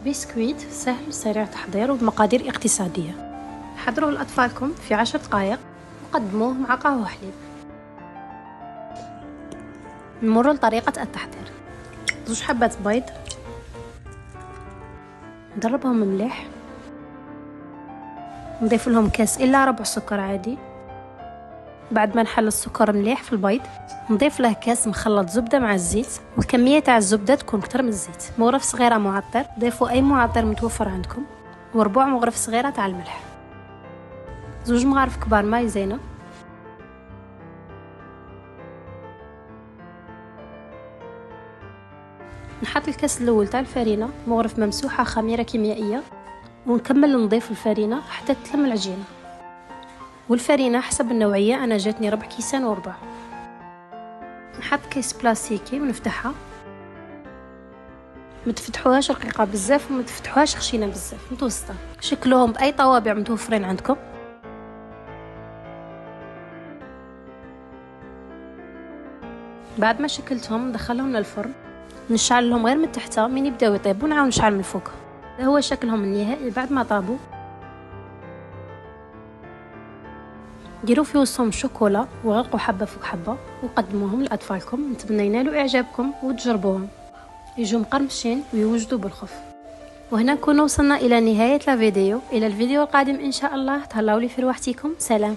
بسكويت سهل سريع التحضير وبمقادير اقتصادية. حضروه لأطفالكم في 10 دقائق وقدموه مع قهوة وحليب. نمر لطريقة التحضير. 2 حبات بيض، نضربهم مليح، نضيف لهم كاس إلا ربع سكر عادي. بعد ما نحل السكر مليح في البيض نضيف له كاس مخلط زبده مع الزيت، والكميه تاع الزبده تكون اكثر من الزيت. مغرف صغيره معطر، ضيفوا اي معطر متوفر عندكم، وربع مغرف صغيره تاع الملح. 2 مغارف كبار مايزينا، نحط الكاس الاول تاع الفرينه مغرف ممسوحه خميره كيميائيه، ونكمل نضيف الفرينه حتى تلم العجينه. والفرينه حسب النوعيه، انا جاتني 4 كيسان وربع. نحط كيس بلاستيكي ونفتحها، ما تفتحوهاش رقيقه بزاف وما تفتحوهاش خشينه بزاف، متوسطه. شكلوهم باي طوابع متوفرين عندكم. بعد ما شكلتهم ندخلهم للفرن، نشعل لهم غير من تحت من يبداو يطيبوا، نعاود نشعل من الفوق. هذا هو شكلهم النهائي بعد ما طابوا. ديروا في وسطهم شوكولا وغلقوا حبه فوق حبه وقدموهم لاطفالكم. نتمنى ينالوا اعجابكم وتجربوهم، يجوا مقرمشين ويوجدوا بالخف. وهنا نكون وصلنا الى نهايه الفيديو. الى الفيديو القادم ان شاء الله. تهلاو لي في روحتكم. سلام.